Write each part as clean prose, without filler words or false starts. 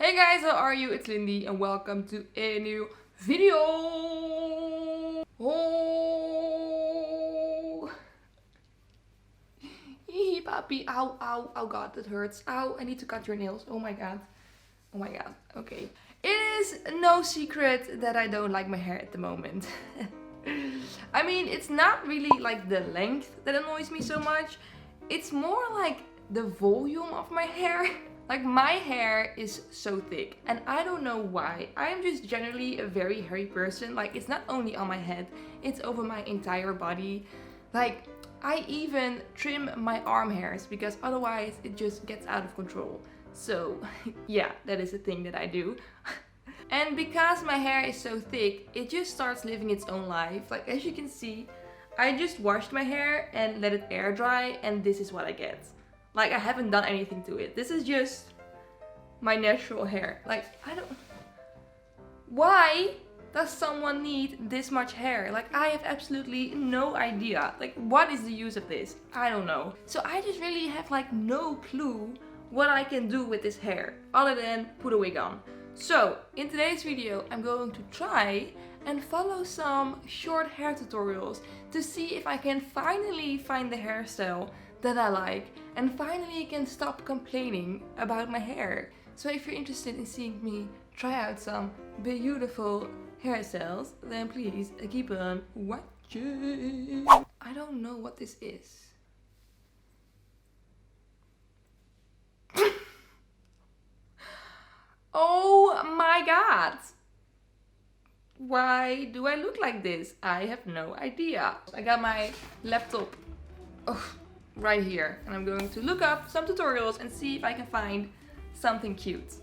Hey guys, how are you? It's Lindy and welcome to a new video. Oh, hee puppy, ow, ow, oh god, that hurts. Ow, I need to cut your nails. Oh my god, okay. It is no secret that I don't like my hair at the moment. I mean, it's not really like the length that annoys me so much. It's more like the volume of my hair. Like, my hair is so thick and I don't know why. I am just generally a very hairy person. Like, it's not only on my head, it's over my entire body. Like, I even trim my arm hairs because otherwise it just gets out of control. So yeah, that is a thing that I do. And because my hair is so thick, it just starts living its own life. Like, as you can see, I just washed my hair and let it air dry and this is what I get. Like, I haven't done anything to it. This is just my natural hair. Like, I don't... Why does someone need this much hair? Like, I have absolutely no idea. Like, what is the use of this? I don't know. So I just really have like no clue what I can do with this hair other than put a wig on. So in today's video, I'm going to try and follow some short hair tutorials to see if I can finally find the hairstyle that I like and finally can stop complaining about my hair. So if you're interested in seeing me try out some beautiful hairstyles, then please keep on watching. I don't know what this is. Oh my god! Why do I look like this? I have no idea. I got my laptop right here and I'm going to look up some tutorials and see if I can find something cute.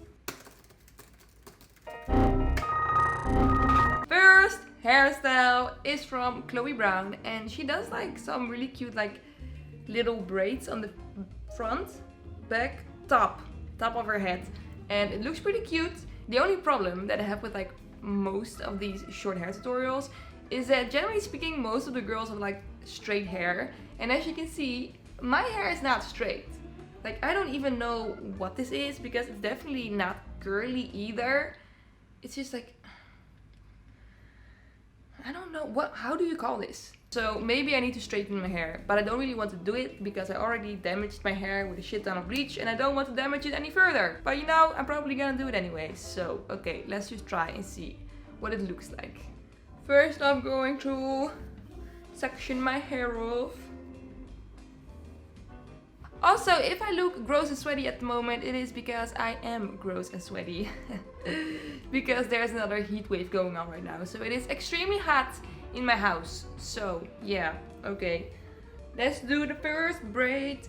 First hairstyle is from Chloe Brown and she does like some really cute like little braids on the front, back, top of her head, and it looks pretty cute. The only problem that I have with like most of these short hair tutorials is that generally speaking most of the girls have like straight hair, and as you can see my hair is not straight. Like, I don't even know what this is because it's definitely not curly either. It's just like, I don't know how do you call this? So maybe I need to straighten my hair, but I don't really want to do it because I already damaged my hair with a shit ton of bleach and I don't want to damage it any further. But you know, I'm probably gonna do it anyway. So okay, let's just try and see what it looks like. First I'm going to section my hair off. Also, if I look gross and sweaty at the moment, it is because I am gross and sweaty. Because there's another heat wave going on right now. So it is extremely hot in my house. So yeah, okay. Let's do the first braid.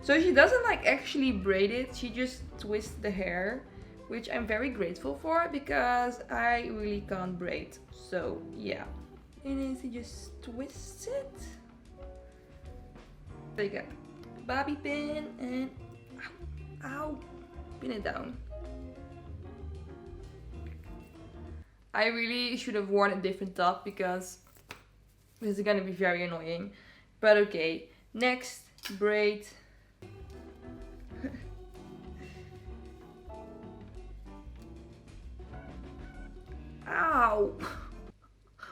So she doesn't like actually braid it, she just twists the hair, which I'm very grateful for because I really can't braid. So yeah. And then she just twists it. Take a bobby pin and ow, pin it down. I really should have worn a different top because this is gonna be very annoying. But okay, next braid. Ow!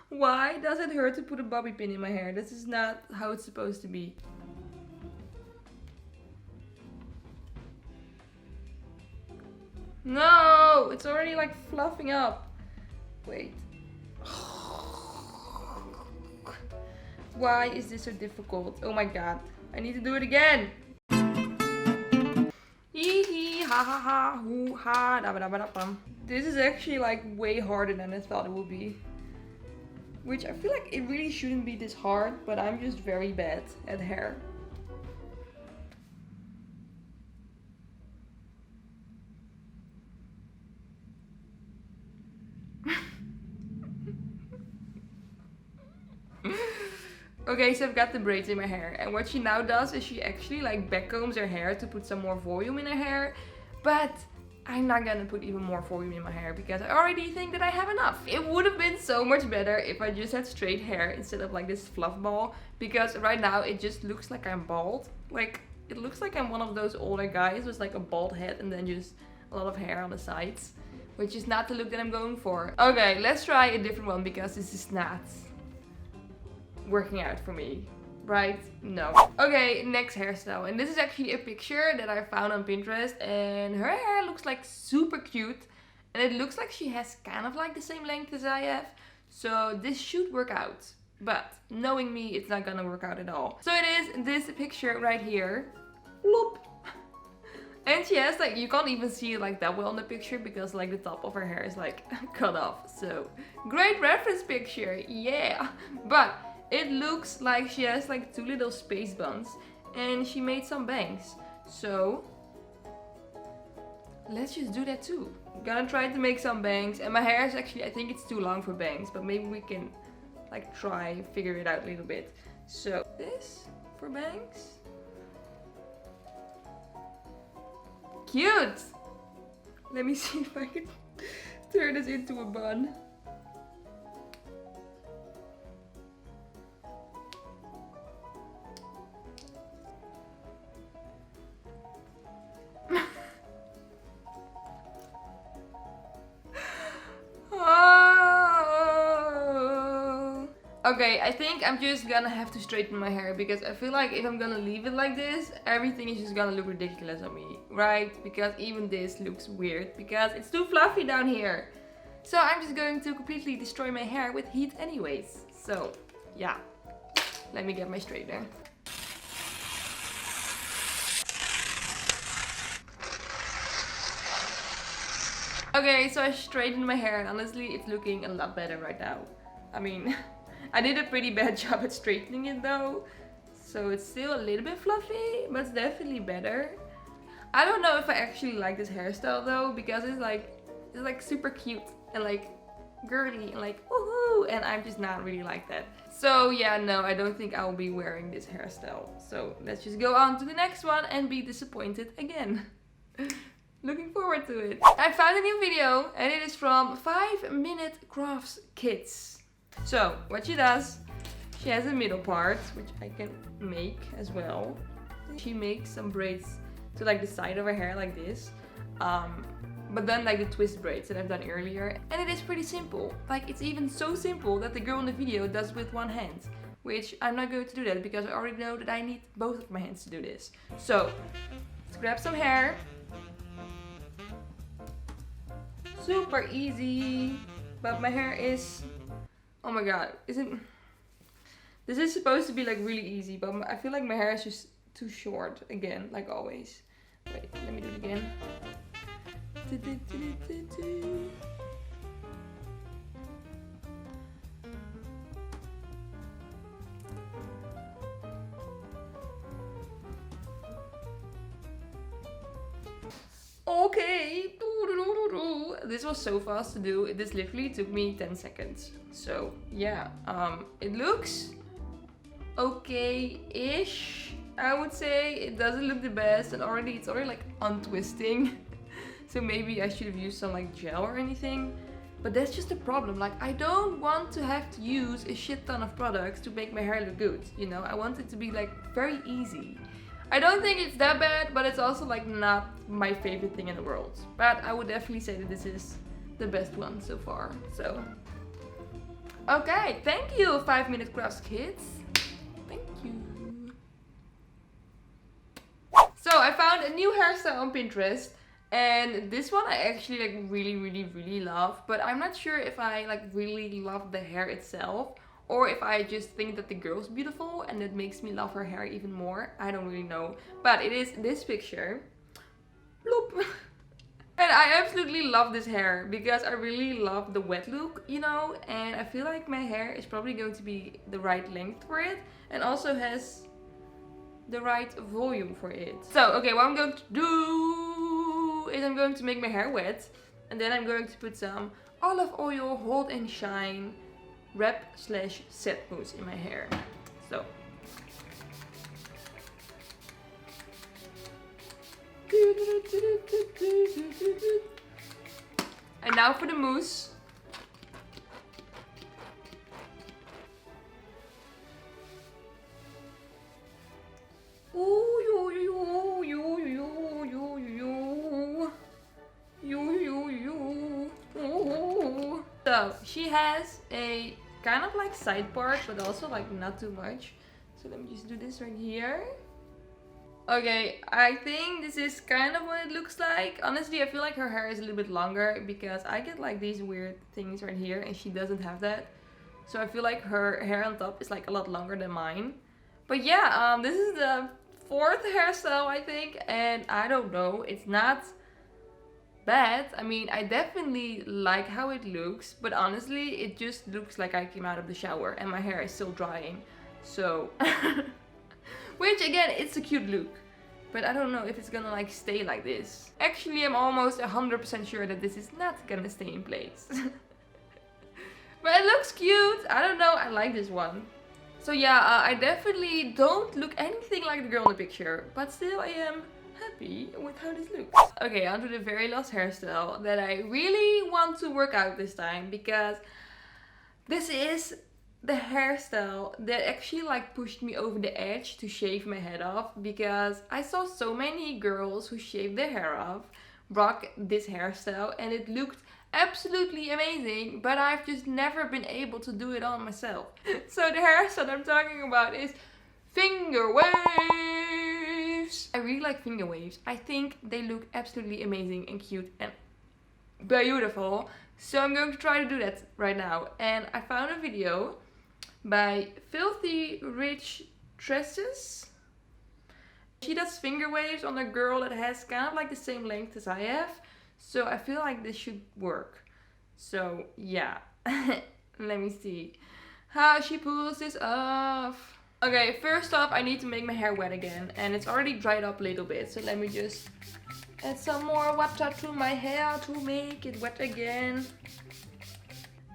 Why does it hurt to put a bobby pin in my hair? This is not how it's supposed to be. No, it's already like fluffing up. Wait. Why is this so difficult? Oh my god. I need to do it again. Hee hee ha ha ha hoo ha da ba da ba da bum. This is actually like way harder than I thought it would be. Which I feel like it really shouldn't be this hard, but I'm just very bad at hair. Okay, so I've got the braids in my hair, and what she now does is she actually like backcombs her hair to put some more volume in her hair, but I'm not gonna put even more volume in my hair because I already think that I have enough. It would have been so much better if I just had straight hair instead of like this fluff ball, because right now it just looks like I'm bald. Like, it looks like I'm one of those older guys with like a bald head and then just a lot of hair on the sides, which is not the look that I'm going for. Okay, let's try a different one because this is not working out for me. Right? No. Okay, next hairstyle. And this is actually a picture that I found on Pinterest, and her hair looks like super cute. And it looks like she has kind of like the same length as I have. So this should work out. But knowing me, it's not gonna work out at all. So it is this picture right here. Bloop. And she has like, you can't even see it like that well in the picture because like the top of her hair is like cut off. So great reference picture, yeah. But it looks like she has like 2 little space buns and she made some bangs. So let's just do that too. I'm gonna try to make some bangs, and my hair is actually, I think it's too long for bangs, but maybe we can like try figure it out a little bit. So this for bangs. Cute! Let me see if I can turn this into a bun. Okay, I think I'm just gonna have to straighten my hair because I feel like if I'm gonna leave it like this, everything is just gonna look ridiculous on me, right? Because even this looks weird because it's too fluffy down here. So I'm just going to completely destroy my hair with heat anyways. So yeah, let me get my straightener. Okay, so I straightened my hair and honestly it's looking a lot better right now. I mean, I did a pretty bad job at straightening it though. So it's still a little bit fluffy, but it's definitely better. I don't know if I actually like this hairstyle though, because it's like super cute and like girly and like woohoo, and I'm just not really like that. So yeah, no, I don't think I will be wearing this hairstyle. So let's just go on to the next one and be disappointed again. Looking forward to it. I found a new video and it is from 5 Minute Crafts Kids. So what she does, she has a middle part, which I can make as well. She makes some braids to like the side of her hair like this. But then like the twist braids that I've done earlier. And it is pretty simple. Like it's even so simple that the girl in the video does with one hand. Which I'm not going to do that because I already know that I need both of my hands to do this. So let's grab some hair. Super easy. But my hair is, oh my god, this is supposed to be like really easy, but I feel like my hair is just too short again, like always. Wait, let me do it again. Okay, this was so fast to do. This literally took me 10 seconds. So yeah, it looks okay-ish, I would say. It doesn't look the best, and it's already like untwisting. So maybe I should have used some like gel or anything. But that's just the problem. Like I don't want to have to use a shit ton of products to make my hair look good. You know, I want it to be like very easy. I don't think it's that bad, but it's also like not my favorite thing in the world. But I would definitely say that this is the best one so far. So okay, thank you 5 Minute Crafts Kids. Thank you. So I found a new hairstyle on Pinterest, and this one I actually like really love, but I'm not sure if I like really love the hair itself, or if I just think that the girl's beautiful and it makes me love her hair even more. I don't really know. But it is this picture. Bloop. And I absolutely love this hair because I really love the wet look, you know. And I feel like my hair is probably going to be the right length for it. And also has the right volume for it. So, okay, what I'm going to do is I'm going to make my hair wet. And then I'm going to put some olive oil, Hold and Shine wrap/set mousse in my hair. So and now for the mousse. Ooh, So she has a kind of like side part, but also like not too much. So let me just do this right here. Okay, I think this is kind of what it looks like. Honestly, I feel like her hair is a little bit longer because I get like these weird things right here and she doesn't have that. So I feel like her hair on top is like a lot longer than mine. But yeah, this is the 4th hairstyle I think, and I don't know, it's not bad. I mean, I definitely like how it looks, but honestly, it just looks like I came out of the shower and my hair is still drying. So, which again, it's a cute look. But I don't know if it's gonna like stay like this. Actually, I'm almost 100% sure that this is not gonna stay in place. But it looks cute. I don't know, I like this one. So yeah, I definitely don't look anything like the girl in the picture. But still, I am happy with how this looks. Okay, on to the very last hairstyle that I really want to work out this time. Because this is the hairstyle that actually like pushed me over the edge to shave my head off, because I saw so many girls who shaved their hair off rock this hairstyle and it looked absolutely amazing, but I've just never been able to do it on myself. So the hairstyle I'm talking about is finger waves. I really like finger waves. I think they look absolutely amazing and cute and beautiful. So I'm going to try to do that right now. And I found a video by Filthy Rich Tresses. She does finger waves on a girl that has kind of like the same length as I have. So I feel like this should work. So yeah, let me see how she pulls this off. Okay, first off, I need to make my hair wet again. And it's already dried up a little bit. So let me just add some more water to my hair to make it wet again.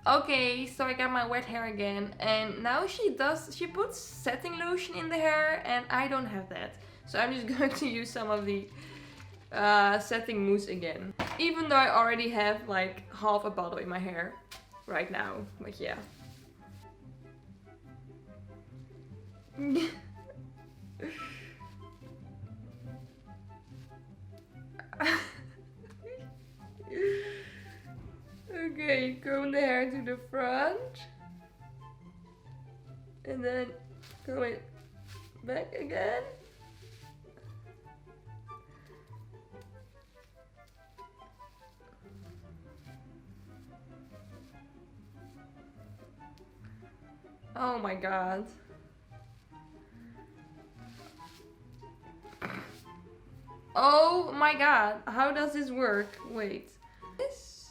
Okay, so I got my wet hair again, and now she puts setting lotion in the hair, and I don't have that. So I'm just going to use some of the setting mousse again. Even though I already have like half a bottle in my hair right now, but yeah. Okay, comb the hair to the front and then comb it back again. Oh my god. Oh my god, how does this work? Wait. This?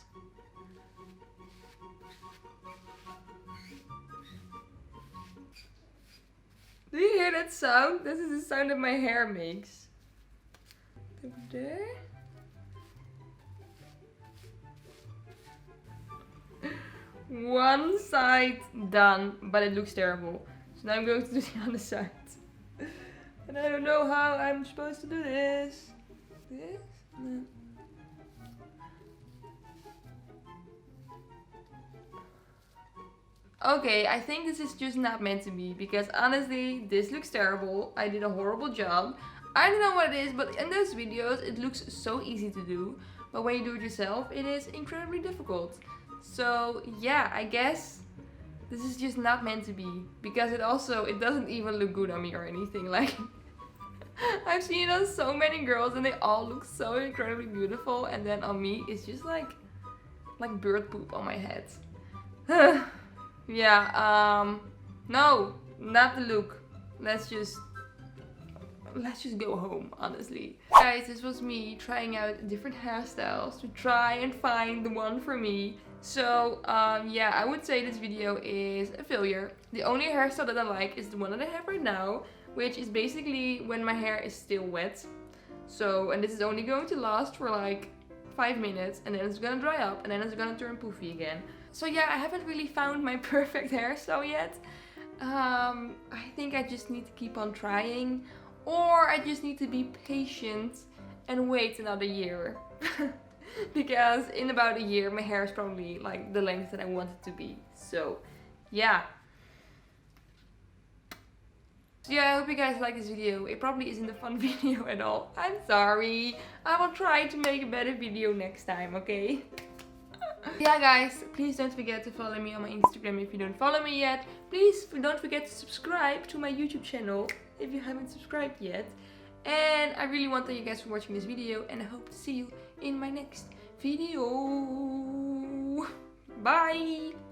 Do you hear that sound? This is the sound that my hair makes. Over there. One side done, but it looks terrible. So now I'm going to do the other side. And I don't know how I'm supposed to do this. This? No. Okay, I think this is just not meant to be, because honestly, this looks terrible. I did a horrible job. I don't know what it is, but in those videos, it looks so easy to do. But when you do it yourself, it is incredibly difficult. So yeah, I guess this is just not meant to be, because it doesn't even look good on me or anything. Like, I've seen it on so many girls and they all look so incredibly beautiful, and then on me, it's just like bird poop on my head. Yeah, no, not the look. Let's just go home, honestly. Guys, this was me trying out different hairstyles to try and find the one for me. So, yeah, I would say this video is a failure. The only hairstyle that I like is the one that I have right now, which is basically when my hair is still wet. So, and this is only going to last for like 5 minutes, and then it's gonna dry up, and then it's gonna turn poofy again. So yeah, I haven't really found my perfect hairstyle yet. I think I just need to keep on trying, or I just need to be patient and wait another year. Because in about a year, my hair is probably like the length that I want it to be. So yeah. So yeah, I hope you guys like this video. It probably isn't a fun video at all. I'm sorry. I will try to make a better video next time, okay? Yeah guys, please don't forget to follow me on my Instagram if you don't follow me yet. Please don't forget to subscribe to my YouTube channel if you haven't subscribed yet. And I really want to thank you guys for watching this video, and I hope to see you in my next video. Bye!